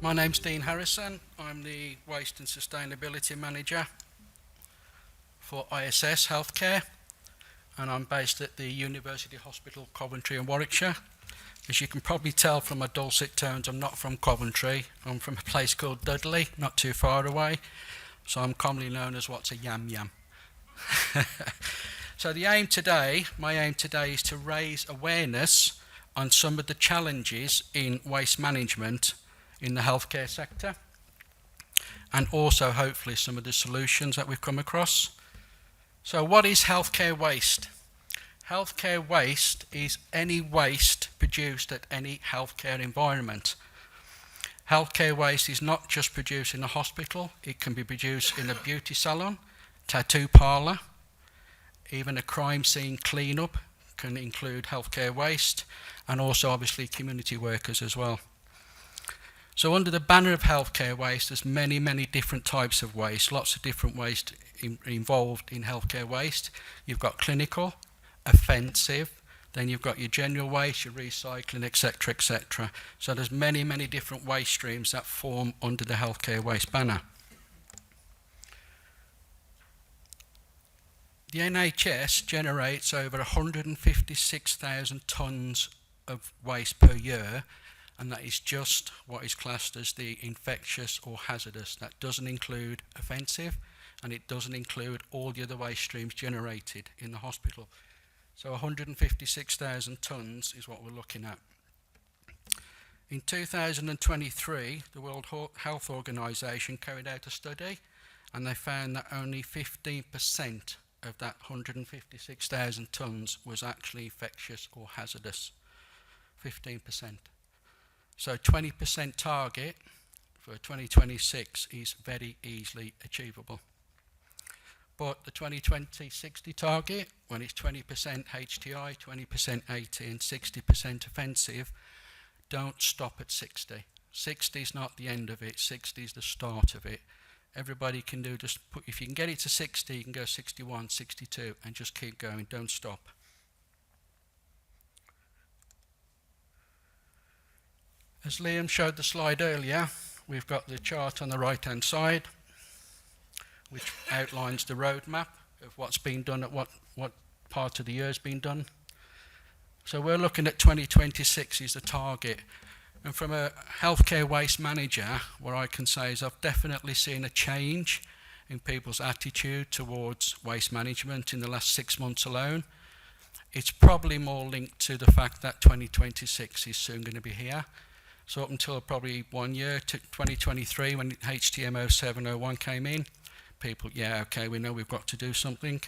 My name's Dean Harrison. I'm the Waste and Sustainability Manager for ISS Healthcare, and I'm based at the University Hospital, Coventry in Warwickshire. As you can probably tell from my dulcet tones, I'm not from Coventry. I'm from a place called Dudley, not too far away. So I'm commonly known as what's a yam yam. So my aim today is to raise awareness on some of the challenges in waste management in the healthcare sector, and also hopefully some of the solutions that we've come across. So what is healthcare waste? Healthcare waste is any waste produced at any healthcare environment. Healthcare waste is not just produced in a hospital, it can be produced in a beauty salon, tattoo parlour, even a crime scene clean-up can include healthcare waste, and also obviously community workers as well. So under the banner of healthcare waste, there's many different types of waste, lots of different waste involved in healthcare waste. You've got clinical, offensive, then you've got your general waste, your recycling, etc., etc. So there's many different waste streams that form under the healthcare waste banner. The NHS generates over 156,000 tonnes of waste per year, and that is just what is classed as the infectious or hazardous. That doesn't include offensive, and it doesn't include all the other waste streams generated in the hospital. So 156,000 tonnes is what we're looking at. In 2023, the World Health Organization carried out a study, and they found that only 15% of that 156,000 tonnes was actually infectious or hazardous. 15%. So 20% target for 2026 is very easily achievable. But the 2020-60 target, when it's 20% HTI, 20% AT and 60% offensive, don't stop at 60. 60 is not the end of it, 60 is the start of it. Everybody can do if you can get it to 60, you can go 61, 62 and just keep going, don't stop. As Liam showed the slide earlier, we've got the chart on the right hand side which outlines the roadmap of what's been done at what part of the year has been done. So we're looking at 2026 is the target. And from a healthcare waste manager, what I can say is I've definitely seen a change in people's attitude towards waste management in the last 6 months alone. It's probably more linked to the fact that 2026 is soon going to be here. So up until probably 1 year, to 2023, when HTM 0701 came in, people, yeah, okay, we know we've got to do something.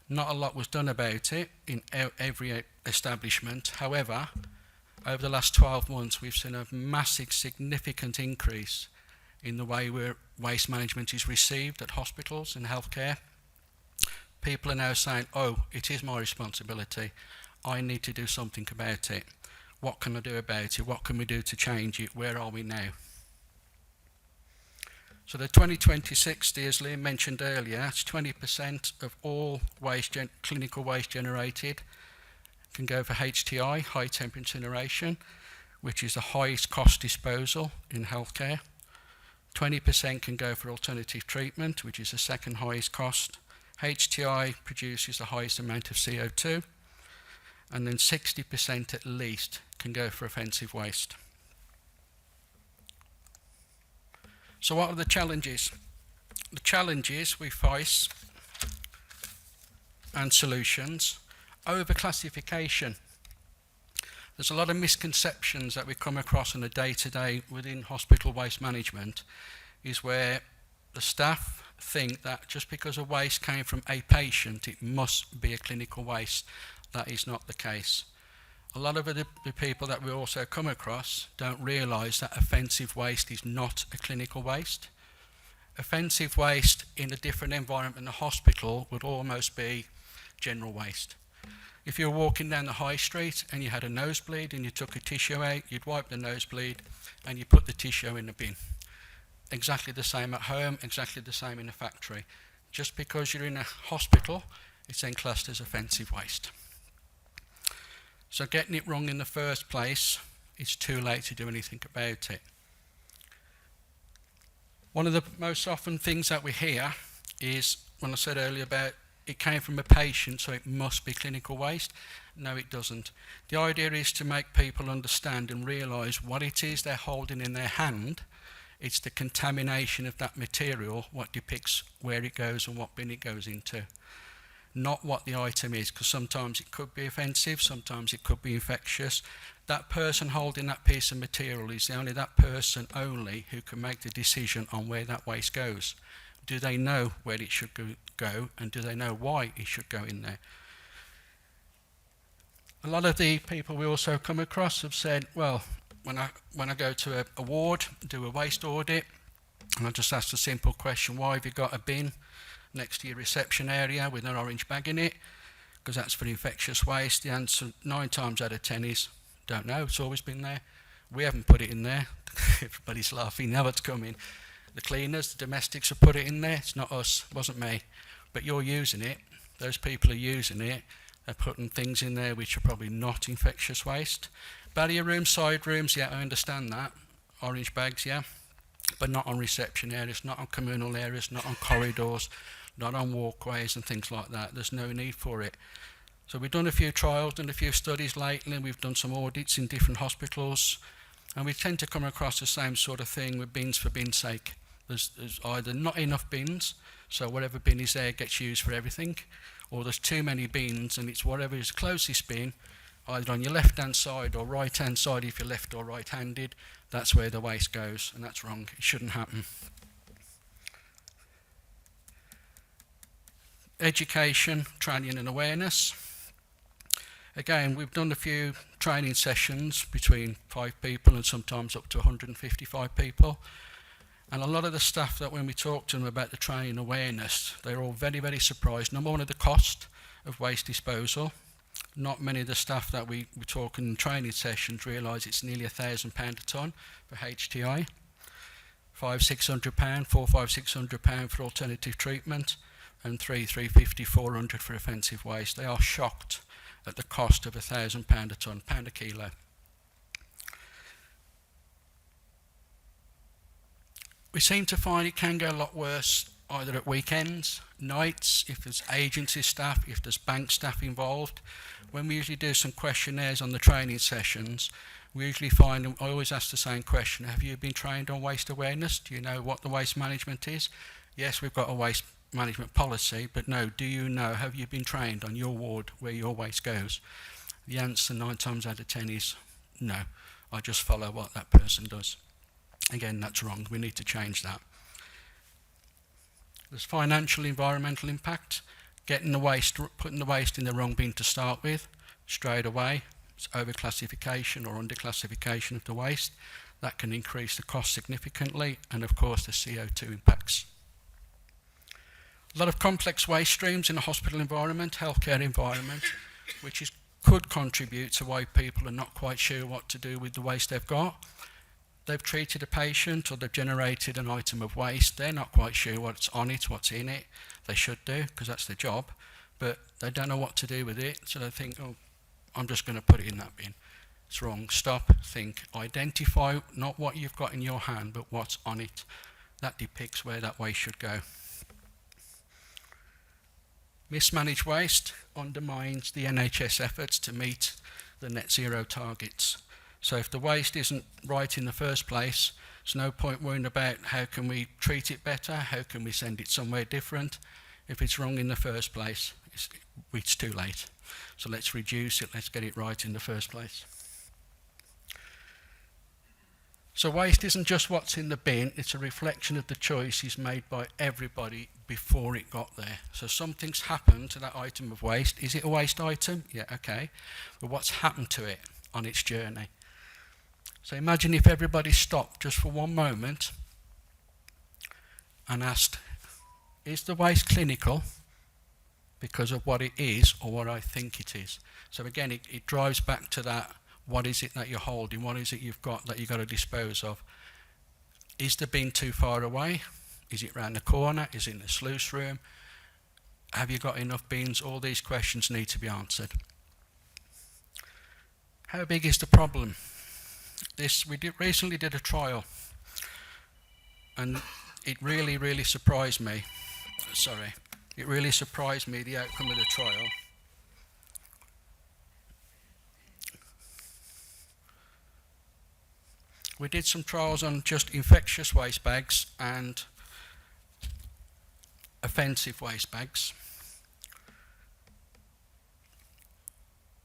Not a lot was done about it in every establishment. However, over the last 12 months, we've seen a massive, significant increase in the way waste management is received at hospitals and healthcare. People are now saying, oh, it is my responsibility. I need to do something about it. What can I do about it? What can we do to change it? Where are we now? So the 2020-60, as Liam mentioned earlier, it's 20% of all clinical waste generated can go for HTI, high temperature incineration, which is the highest cost disposal in healthcare. 20% can go for alternative treatment, which is the second highest cost. HTI produces the highest amount of CO2, and then 60% at least can go for offensive waste. So what are the challenges? The challenges we face and solutions. Overclassification. There's a lot of misconceptions that we come across on a day-to-day within hospital waste management, is where the staff think that just because a waste came from a patient, it must be a clinical waste. That is not the case. A lot of the people that we also come across don't realise that offensive waste is not a clinical waste. Offensive waste in a different environment in the hospital would almost be general waste. If you were walking down the high street and you had a nosebleed and you took a tissue out, you'd wipe the nosebleed and you put the tissue in the bin. Exactly the same at home, exactly the same in a factory. Just because you're in a hospital, it's then classed as offensive waste. So getting it wrong in the first place, it's too late to do anything about it. One of the most often things that we hear is, when I said earlier about it came from a patient, so it must be clinical waste. No, it doesn't. The idea is to make people understand and realise what it is they're holding in their hand. It's the contamination of that material, what depicts where it goes and what bin it goes into. Not what the item is, because sometimes it could be offensive, sometimes it could be infectious. That person holding that piece of material is only that person only who can make the decision on where that waste goes. Do they know where it should go, and do they know why it should go in there? A lot of the people we also come across have said, well, when I go to a ward, do a waste audit, and I just ask a simple question, why have you got a bin next to your reception area with an orange bag in it? Because that's for infectious waste. The answer 9 times out of 10 is, don't know, it's always been there. We haven't put it in there. Everybody's laughing, now it's coming. The cleaners, the domestics have put it in there. It's not us, it wasn't me. But you're using it. Those people are using it. They're putting things in there which are probably not infectious waste. Barrier rooms, side rooms, yeah, I understand that. Orange bags, yeah. But not on reception areas, not on communal areas, not on corridors, not on walkways and things like that. There's no need for it. So we've done a few trials, done a few studies lately, and we've done some audits in different hospitals. And we tend to come across the same sort of thing with bins for bin's sake. There's either not enough bins, so whatever bin is there gets used for everything, or there's too many bins and it's whatever is closest bin, either on your left-hand side or right-hand side if you're left or right-handed, that's where the waste goes, and that's wrong. It shouldn't happen. Education, training and awareness. Again, we've done a few training sessions between 5 people and sometimes up to 155 people. And a lot of the staff that when we talk to them about the training awareness, they're all very, very surprised. Number one, of the cost of waste disposal. Not many of the staff that we talk in training sessions realise it's nearly £1,000 a tonne for HTI. £500–600, £400–600 for alternative treatment, and £350–400 for offensive waste. They are shocked at the cost of £1,000 a tonne, pound a kilo. We seem to find it can go a lot worse either at weekends, nights, if there's agency staff, if there's bank staff involved. When we usually do some questionnaires on the training sessions, we usually find, I always ask the same question, have you been trained on waste awareness? Do you know what the waste management is? Yes, we've got a waste management policy, but no, do you know, have you been trained on your ward where your waste goes? The answer 9 times out of 10 is no. I just follow what that person does. Again, that's wrong. We need to change that. There's financial, environmental impact. Getting the waste, putting the waste in the wrong bin to start with, straight away. It's overclassification or underclassification of the waste. That can increase the cost significantly, and of course the CO2 impacts. A lot of complex waste streams in a hospital environment, healthcare environment, which could contribute to why people are not quite sure what to do with the waste they've got. They've treated a patient or they've generated an item of waste. They're not quite sure what's on it, what's in it. They should do, because that's their job, but they don't know what to do with it, so they think, oh, I'm just going to put it in that bin. It's wrong. Stop, think, identify not what you've got in your hand, but what's on it. That depicts where that waste should go. Mismanaged waste undermines the NHS efforts to meet the net zero targets. So if the waste isn't right in the first place, there's no point worrying about how can we treat it better, how can we send it somewhere different. If it's wrong in the first place, it's too late. So let's reduce it, let's get it right in the first place. So waste isn't just what's in the bin, it's a reflection of the choices made by everybody before it got there. So something's happened to that item of waste. Is it a waste item? Yeah, okay. But what's happened to it on its journey? So imagine if everybody stopped just for one moment and asked, is the waste clinical because of what it is or what I think it is? So again, it drives back to that, what is it that you're holding, what is it you've got that you've got to dispose of? Is the bin too far away? Is it round the corner? Is it in the sluice room? Have you got enough bins? All these questions need to be answered. How big is the problem? We recently did a trial, and it really surprised me. Sorry. It really surprised me, the outcome of the trial. We did some trials on just infectious waste bags and offensive waste bags.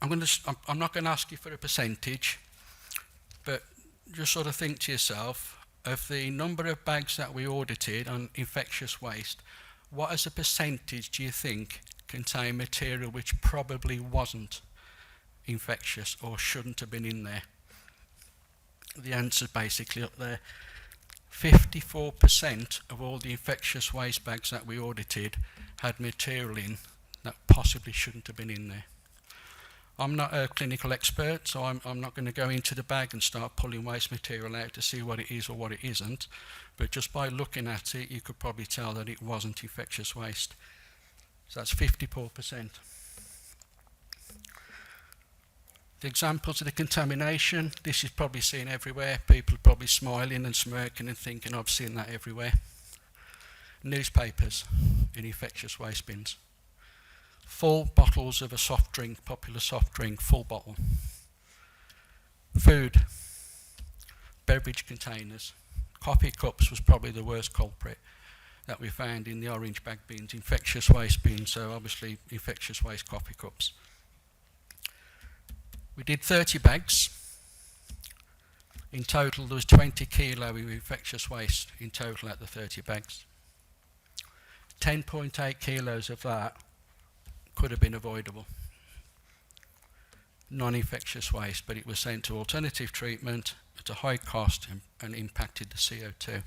I'm not going to ask you for a percentage, but just sort of think to yourself, of the number of bags that we audited on infectious waste, what as a percentage do you think contain material which probably wasn't infectious or shouldn't have been in there? The answer's basically up there. 54% of all the infectious waste bags that we audited had material in that possibly shouldn't have been in there. I'm not a clinical expert, so I'm not going to go into the bag and start pulling waste material out to see what it is or what it isn't, but just by looking at it, you could probably tell that it wasn't infectious waste. So that's 54%. The examples of the contamination, this is probably seen everywhere. People are probably smiling and smirking and thinking, I've seen that everywhere. Newspapers in infectious waste bins. Full bottles of a soft drink, popular soft drink, full bottle. Food, beverage containers. Coffee cups was probably the worst culprit that we found in the orange bag bins, infectious waste bins, so obviously infectious waste coffee cups. We did 30 bags. In total, there was 20 kilo of infectious waste in total at the 30 bags. 10.8 kilos of that could have been avoidable. Non-infectious waste, but it was sent to alternative treatment at a high cost and impacted the CO2.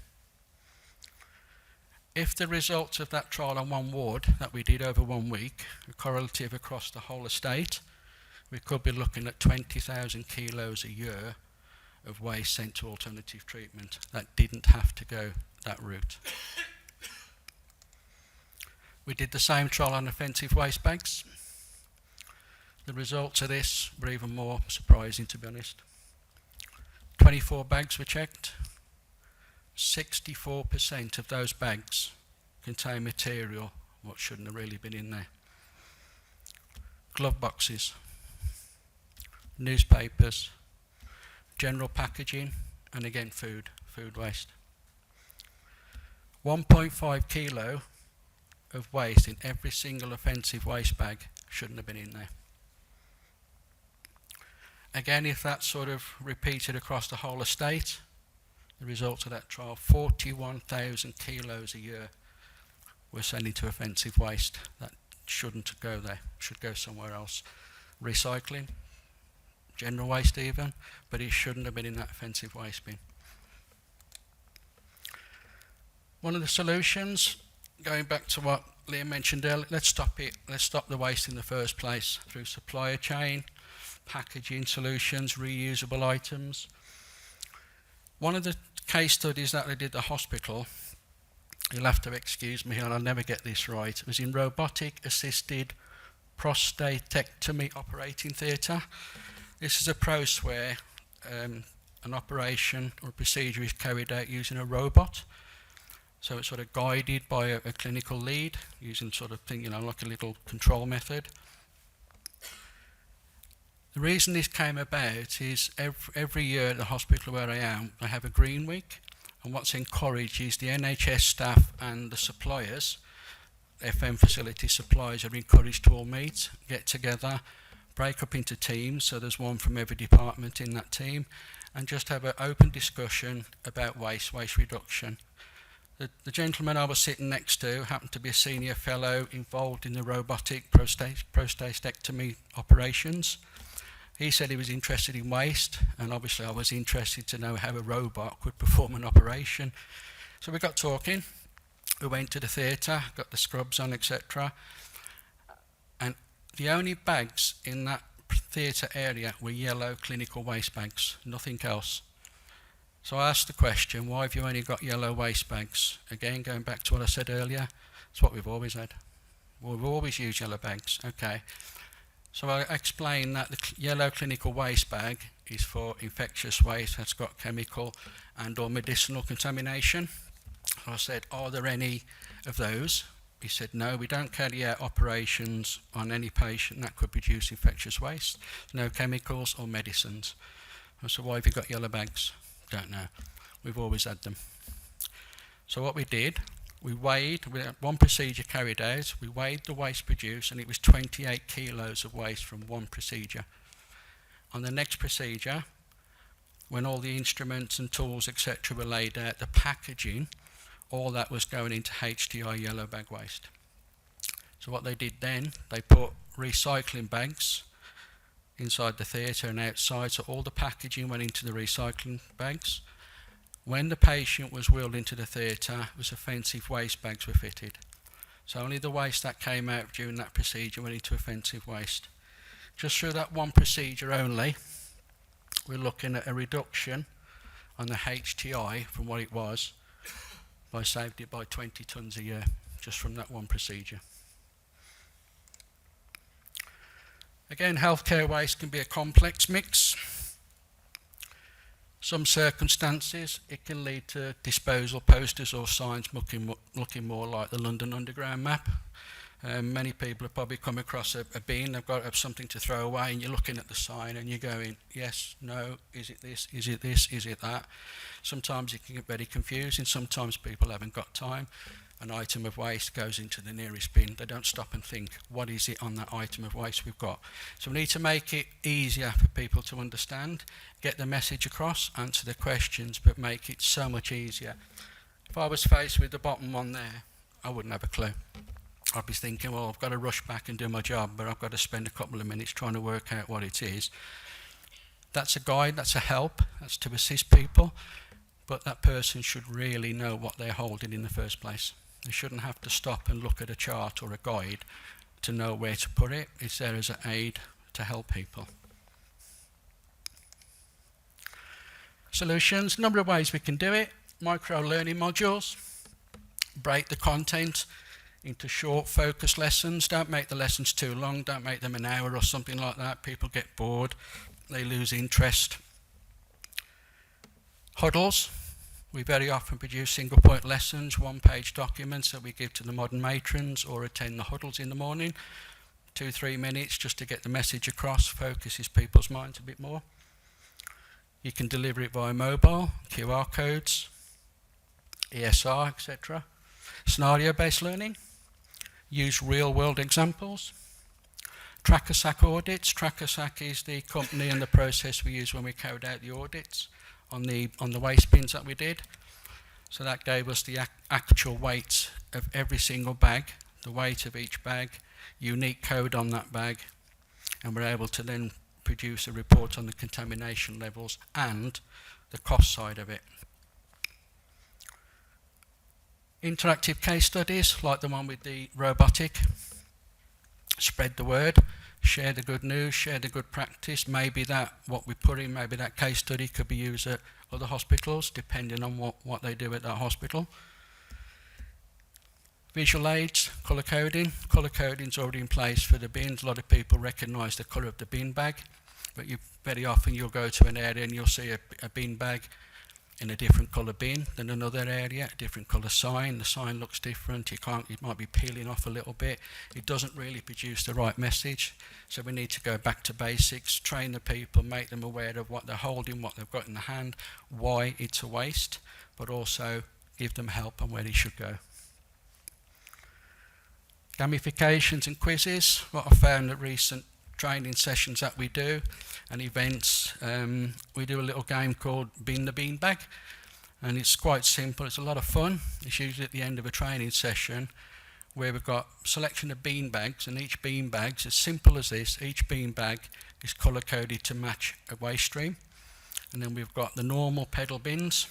If the results of that trial on one ward that we did over 1 week are correlative across the whole estate, we could be looking at 20,000 kilos a year of waste sent to alternative treatment that didn't have to go that route. We did the same trial on offensive waste bags. The results of this were even more surprising, to be honest. 24 bags were checked. 64% of those bags contain material what shouldn't have really been in there. Glove boxes, newspapers, general packaging, and again food waste. 1.5 kilo of waste in every single offensive waste bag shouldn't have been in there. Again, if that's sort of repeated across the whole estate, the results of that trial, 41,000 kilos a year were sent into offensive waste that shouldn't go there, should go somewhere else. Recycling, general waste even, but it shouldn't have been in that offensive waste bin. One of the solutions, going back to what Liam mentioned earlier, let's stop it. Let's stop the waste in the first place through supplier chain, packaging solutions, reusable items. One of the case studies that they did at the hospital, you'll have to excuse me and I'll never get this right, it was in robotic assisted prostatectomy operating theatre. This is a process where an operation or procedure is carried out using a robot. So it's sort of guided by a clinical lead using sort of thing, like a little control method. The reason this came about is every year at the hospital where I am, I have a green week, and what's encouraged is the NHS staff and the suppliers, FM facility suppliers, are encouraged to all meet, get together, break up into teams, so there's one from every department in that team, and just have an open discussion about waste reduction. The gentleman I was sitting next to happened to be a senior fellow involved in the robotic prostatectomy operations. He said he was interested in waste, and obviously I was interested to know how a robot could perform an operation. So we got talking, we went to the theatre, got the scrubs on, etc. And the only bags in that theatre area were yellow clinical waste bags, nothing else. So I asked the question, why have you only got yellow waste bags? Again, going back to what I said earlier, it's what we've always had. We've always used yellow bags, okay. So I explained that the yellow clinical waste bag is for infectious waste that's got chemical and or medicinal contamination. I said, are there any of those? He said, no, we don't carry out operations on any patient that could produce infectious waste. No chemicals or medicines. I said, why have you got yellow bags? Don't know. We've always had them. So what we did, we had one procedure carried out, we weighed the waste produced, and it was 28 kilos of waste from one procedure. On the next procedure, when all the instruments and tools, etc., were laid out, the packaging, all that was going into HTI yellow bag waste. So what they did then, they put recycling bags inside the theatre and outside, so all the packaging went into the recycling bags. When the patient was wheeled into the theatre, it was offensive waste bags were fitted. So only the waste that came out during that procedure went into offensive waste. Just through that one procedure only, we're looking at a reduction on the HTI from what it was. I saved it by 20 tonnes a year, just from that one procedure. Again, healthcare waste can be a complex mix. Some circumstances, it can lead to disposal posters or signs looking more like the London Underground map. Many people have probably come across a bin, they've got to have something to throw away, and you're looking at the sign and you're going, yes, no, is it this, is it this, is it that? Sometimes it can get very confusing, sometimes people haven't got time. An item of waste goes into the nearest bin, they don't stop and think, what is it on that item of waste we've got? So we need to make it easier for people to understand, get the message across, answer the questions, but make it so much easier. If I was faced with the bottom one there, I wouldn't have a clue. I'd be thinking, well, I've got to rush back and do my job, but I've got to spend a couple of minutes trying to work out what it is. That's a guide, that's a help, that's to assist people, but that person should really know what they're holding in the first place. They shouldn't have to stop and look at a chart or a guide to know where to put it. It's there as an aid to help people. Solutions, number of ways we can do it. Micro learning modules, break the content into short focused lessons. Don't make the lessons too long, don't make them an hour or something like that. People get bored, they lose interest. Huddles, we very often produce single point lessons, 1-page documents that we give to the modern matrons or attend the huddles in the morning. 2-3 minutes just to get the message across, focuses people's minds a bit more. You can deliver it via mobile, QR codes, ESR, etc. Scenario-based learning, use real-world examples. Tracker-SAC audits. Tracker-SAC is the company and the process we use when we carried out the audits on the waste bins that we did. So that gave us the actual weight of every single bag, the weight of each bag, unique code on that bag, and we're able to then produce a report on the contamination levels and the cost side of it. Interactive case studies, like the one with the robotic. Spread the word, share the good news, share the good practice. Maybe that, what we put in, maybe that case study could be used at other hospitals, depending on what they do at that hospital. Visual aids, colour coding. Colour coding's already in place for the bins. A lot of people recognise the colour of the bin bag, but very often you'll go to an area and you'll see a bin bag in a different colour bin than another area, a different colour sign. The sign looks different, it might be peeling off a little bit. It doesn't really produce the right message. So we need to go back to basics, train the people, make them aware of what they're holding, what they've got in the hand, why it's a waste, but also give them help on where it should go. Gamifications and quizzes. What I found at recent training sessions that we do and events, we do a little game called Bin the Beanbag, and it's quite simple, it's a lot of fun. It's usually at the end of a training session where we've got a selection of bean bags, and each bean bag's as simple as this. Each bean bag is colour coded to match a waste stream, and then we've got the normal pedal bins,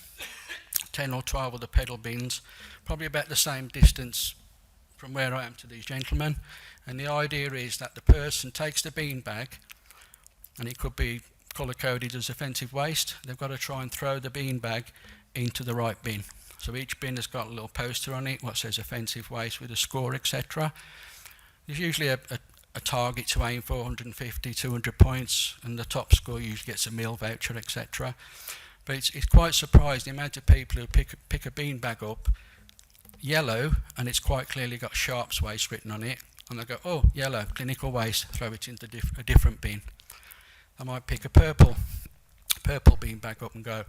10 or 12 of the pedal bins, probably about the same distance from where I am to these gentlemen. And the idea is that the person takes the bean bag, and it could be colour coded as offensive waste. They've got to try and throw the bean bag into the right bin. So each bin has got a little poster on it, what says offensive waste with a score, etc. There's usually a target to aim for, 150, 200 points, and the top score usually gets a meal voucher, etc. But it's quite surprising the amount of people who pick a bean bag up, yellow, and it's quite clearly got Sharps waste written on it, and they go, oh, yellow, clinical waste, throw it into a different bin. I might pick a purple bean bag up and go,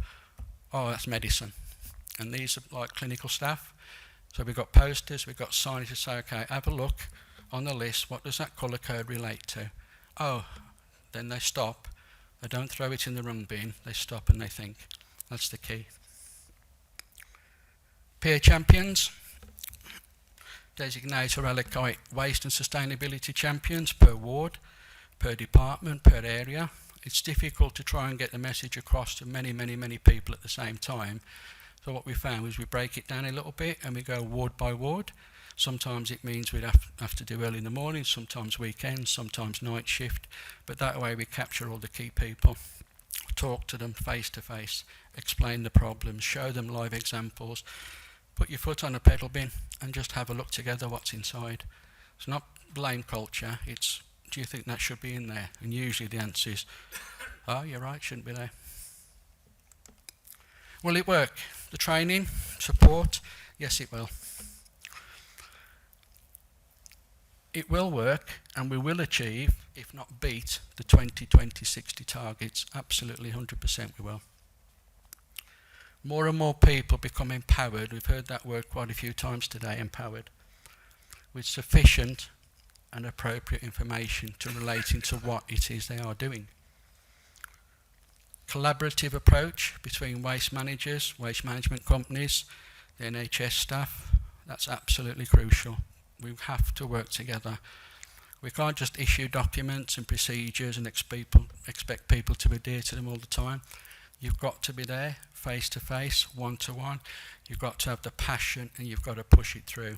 oh, that's medicine. And these are like clinical staff. So we've got posters, we've got signage to say, okay, have a look on the list, what does that colour code relate to? Oh, then they stop. They don't throw it in the wrong bin, they stop and they think. That's the key. Peer champions. Designate or allocate waste and sustainability champions per ward, per department, per area. It's difficult to try and get the message across to many people at the same time. So what we found was we break it down a little bit and we go ward by ward. Sometimes it means we'd have to do early in the morning, sometimes weekends, sometimes night shift. But that way we capture all the key people, talk to them face to face, explain the problems, show them live examples. Put your foot on a pedal bin and just have a look together what's inside. It's not blame culture, it's do you think that should be in there? And usually the answer is, oh, you're right, shouldn't be there. Will it work? The training, support, yes it will. It will work and we will achieve, if not beat, the 20-20-60 targets. Absolutely 100% we will. More and more people become empowered. We've heard that word quite a few times today, empowered, with sufficient and appropriate information to relate into what it is they are doing. Collaborative approach between waste managers, waste management companies, the NHS staff, that's absolutely crucial. We have to work together. We can't just issue documents and procedures and expect people to adhere to them all the time. You've got to be there, face to face, one to one. You've got to have the passion and you've got to push it through.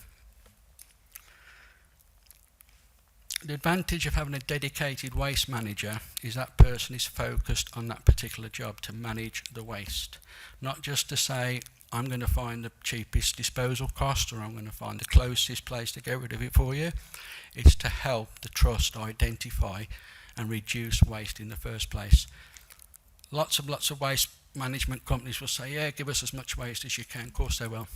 The advantage of having a dedicated waste manager is that person is focused on that particular job to manage the waste. Not just to say, I'm going to find the cheapest disposal cost or I'm going to find the closest place to get rid of it for you. It's to help the trust identify and reduce waste in the first place. Lots of waste management companies will say, yeah, give us as much waste as you can. Of course they will.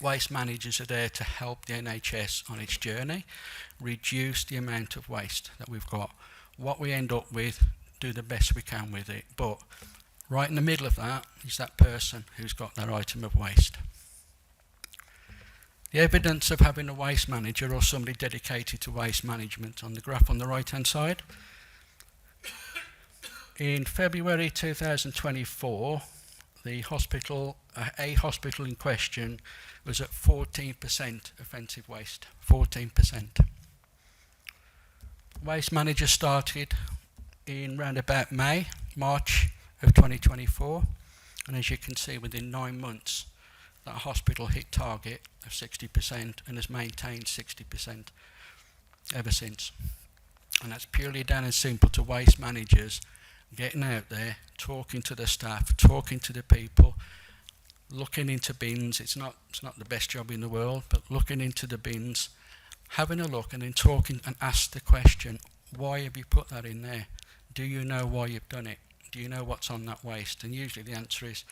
Waste managers are there to help the NHS on its journey, reduce the amount of waste that we've got. What we end up with, do the best we can with it. But right in the middle of that is that person who's got their item of waste. The evidence of having a waste manager or somebody dedicated to waste management on the graph on the right hand side. In February 2024, a hospital in question was at 14% offensive waste. 14%. Waste manager started in round about March of 2024, and as you can see, within 9 months, that hospital hit target of 60% and has maintained 60% ever since. And that's purely down and simple to waste managers getting out there, talking to the staff, talking to the people, looking into bins. It's not the best job in the world, but looking into the bins, having a look and then talking and ask the question, why have you put that in there? Do you know why you've done it? Do you know what's on that waste? And usually the answer is,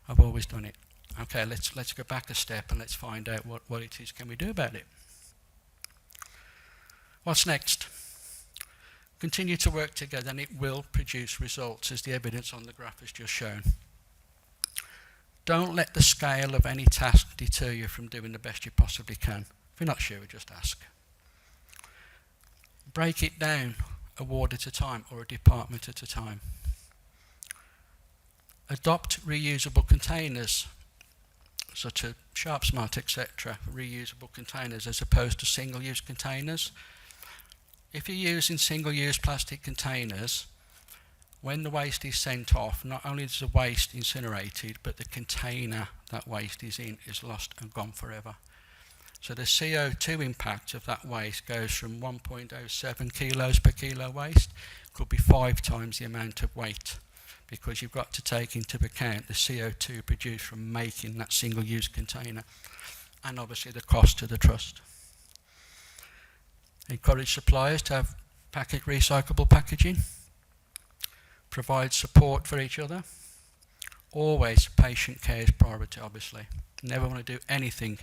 I've always done it. Okay, let's go back a step and let's find out what it is can we do about it. What's next? Continue to work together and it will produce results, as the evidence on the graph has just shown. Don't let the scale of any task deter you from doing the best you possibly can. If you're not sure, just ask. Break it down a ward at a time or a department at a time. Adopt reusable containers, such as Sharp Smart, etc., reusable containers as opposed to single-use containers. If you're using single-use plastic containers, when the waste is sent off, not only is the waste incinerated, but the container that waste is in is lost and gone forever. So the CO2 impact of that waste goes from 1.07 kilos per kilo waste, could be 5 times the amount of weight, because you've got to take into account the CO2 produced from making that single-use container, and obviously the cost to the trust. Encourage suppliers to have recyclable packaging. Provide support for each other. always patient care is priority, obviously. Never want to do anything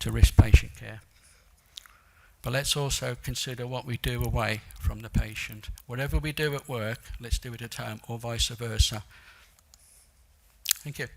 to risk patient care. But let's also consider what we do away from the patient. Whatever we do at work, let's do it at home, or vice versa. Thank you.